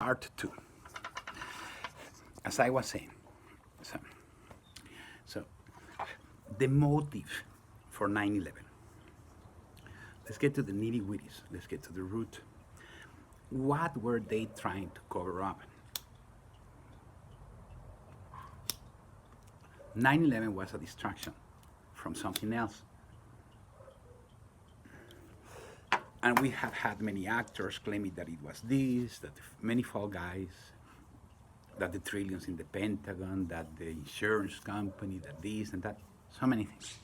part two. As I was saying, so, so the motive for 9/11. Let's get to the nitty gritties. Let's get to the root. What were they trying to cover up? 9/11 was a distraction from something else. And we have had many actors claiming that it was this, that many fall guys, that the trillions in the Pentagon, that the insurance company, that this and that, so many things.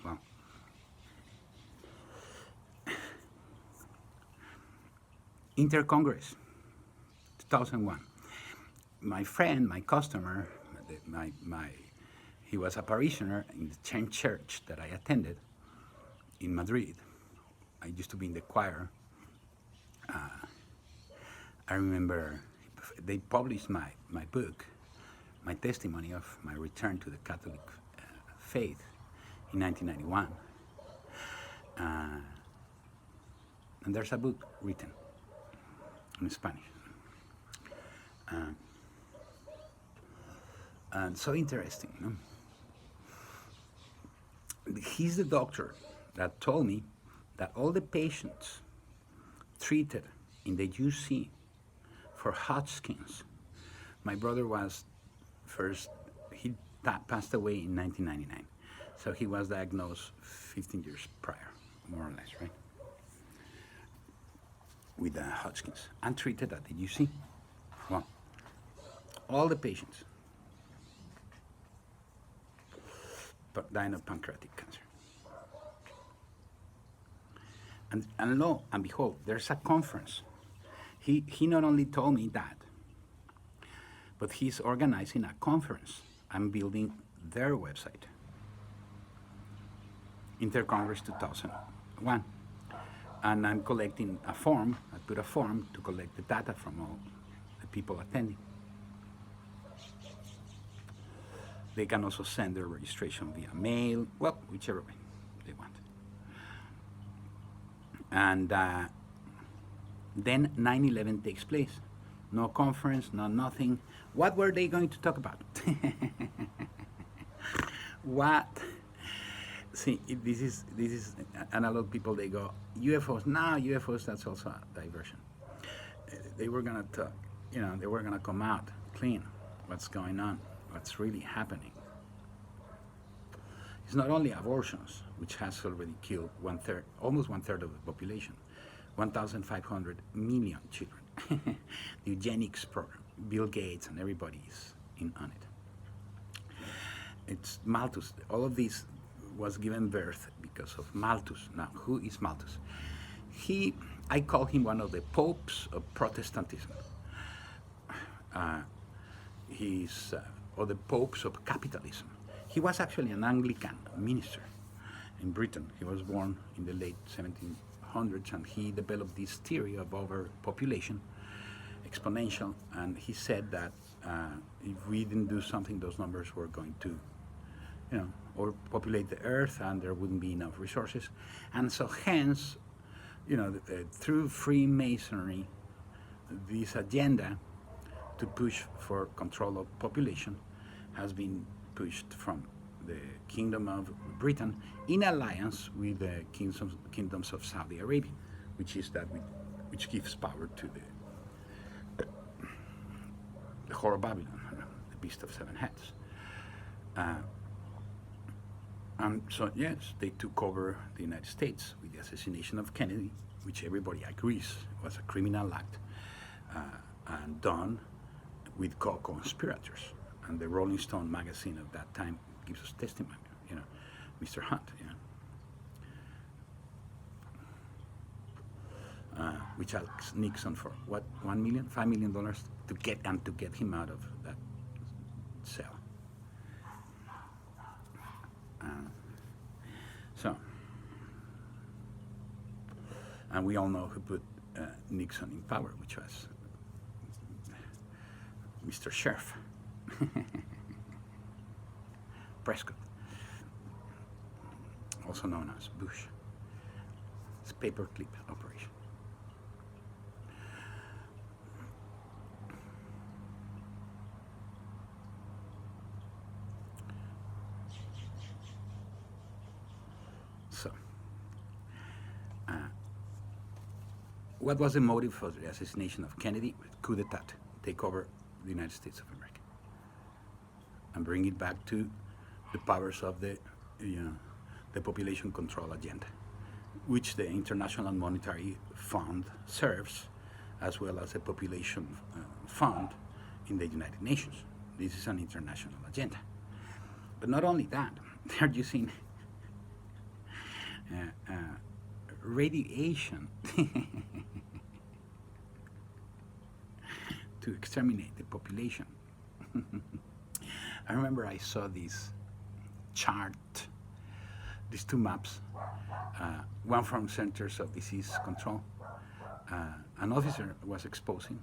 Well, Intercongress, 2001. My friend, my customer, he was a parishioner in the same church that I attended in Madrid. I used to be in the choir. I remember they published my book, my testimony of my return to the Catholic faith in 1991. And there's a book written in Spanish. And so interesting. No? He's the doctor that told me that all the patients treated in the UC for Hodgkin's, my brother was first, he passed away in 1999. So he was diagnosed 15 years prior, more or less, right? With Hodgkin's and treated at the UC. Well, all the patients dying of pancreatic cancer. And lo and behold, there's a conference. He not only told me that, but he's organizing a conference. I'm building their website, Intercongress 2001. And I'm collecting a form. I put a form to collect the data from all the people attending. They can also send their registration via mail, well, whichever way they want. And then 9/11 takes place. No conference, no nothing. What were they going to talk about? What? See, this is, and a lot of people, they go, UFOs, no, UFOs, that's also a diversion. They were gonna talk, they were gonna come out clean, what's going on, what's really happening. It's not only abortions, which has already killed almost one third of the population, 1,500 million children. The eugenics program, Bill Gates and everybody is in on it. It's Malthus. All of this was given birth because of Malthus. Now, who is Malthus? I call him one of the popes of Protestantism. Or the popes of capitalism. He was actually an Anglican minister in Britain. He was born in the late 1700s, and he developed this theory of overpopulation, exponential, and he said that if we didn't do something, those numbers were going to, overpopulate the earth, and there wouldn't be enough resources. And so hence, through Freemasonry, this agenda to push for control of population has been pushed from the Kingdom of Britain in alliance with the kingdoms of Saudi Arabia, which gives power to the whore of Babylon, the beast of seven heads. And so yes, they took over the United States with the assassination of Kennedy, which everybody agrees was a criminal act, and done with co-conspirators. And the Rolling Stone magazine of that time gives us testimony, Mr. Hunt, which asked Nixon for what, $1 million, $5 million to get him out of that cell. And we all know who put Nixon in power, which was Mr. Sheriff. Prescott, also known as Bush. It's a paperclip operation. So, what was the motive for the assassination of Kennedy? Coup d'etat, take over the United States of America and bring it back to the powers of the, the population control agenda, which the International Monetary Fund serves, as well as the population fund in the United Nations. This is an international agenda. But not only that, they're using radiation to exterminate the population. I remember I saw this chart, these two maps, one from Centers of Disease Control. An officer was exposing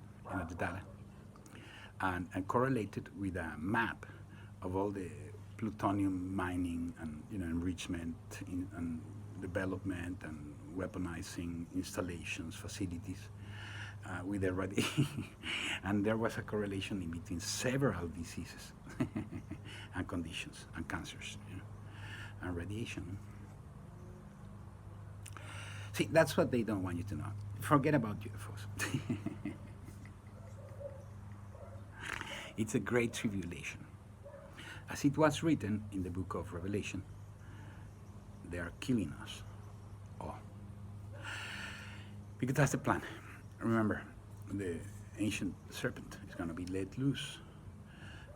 the data and correlated with a map of all the plutonium mining and enrichment and development and weaponizing installations, facilities with the radiation. And there was a correlation in between several diseases and conditions and cancers, and radiation. See, that's what they don't want you to know. Forget about UFOs. It's a great tribulation. As it was written in the book of Revelation, they are killing us all. Because that's the plan. Remember, the ancient serpent is going to be let loose.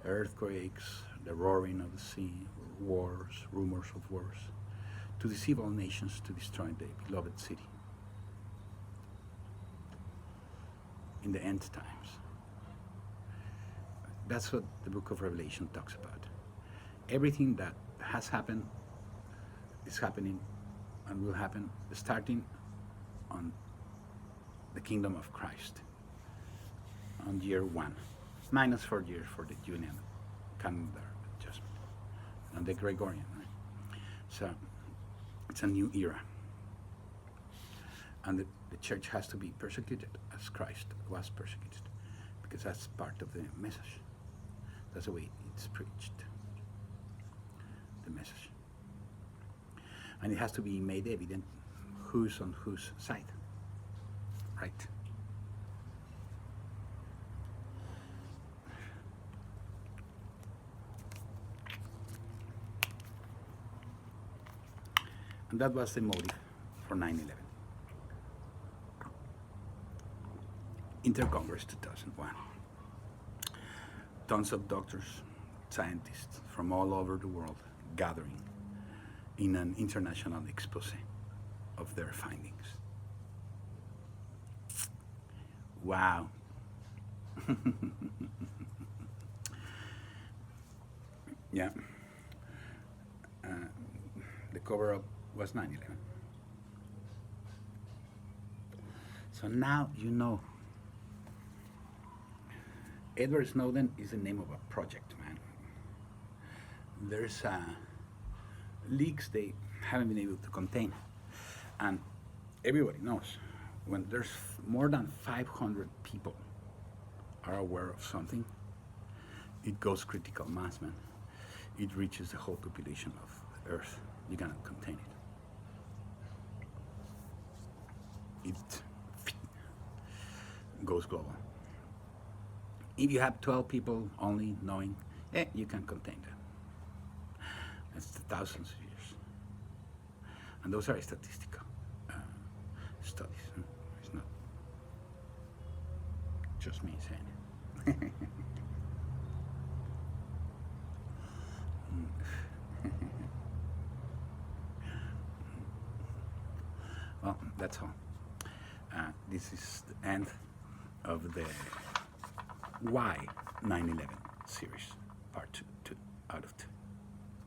Earthquakes, the roaring of the sea, wars, rumors of wars, to deceive all nations, to destroy the beloved city. In the end times. That's what the book of Revelation talks about. Everything that has happened is happening and will happen starting on the kingdom of Christ on year 1, minus 4 years for the Julian calendar adjustment, and the Gregorian, right? So it's a new era. And the church has to be persecuted as Christ was persecuted, because that's part of the message. That's the way it's preached, the message. And it has to be made evident who's on whose side, right? And that was the motive for 9/11. Intercongress 2001. Tons of doctors, scientists from all over the world gathering in an international expose of their findings. Wow. Yeah. The cover-up was 9/11. So now you know. Edward Snowden is the name of a project, man. There's leaks they haven't been able to contain. And everybody knows, when there's more than 500 people are aware of something, it goes critical mass, man. It reaches the whole population of Earth. You cannot contain it. It goes global. If you have 12 people only knowing, you can contain them. That's thousands of years. And those are statistical studies. It's not just me saying it. Well, that's all. This is the end of the Why 9/11 series, part 2 out of 2.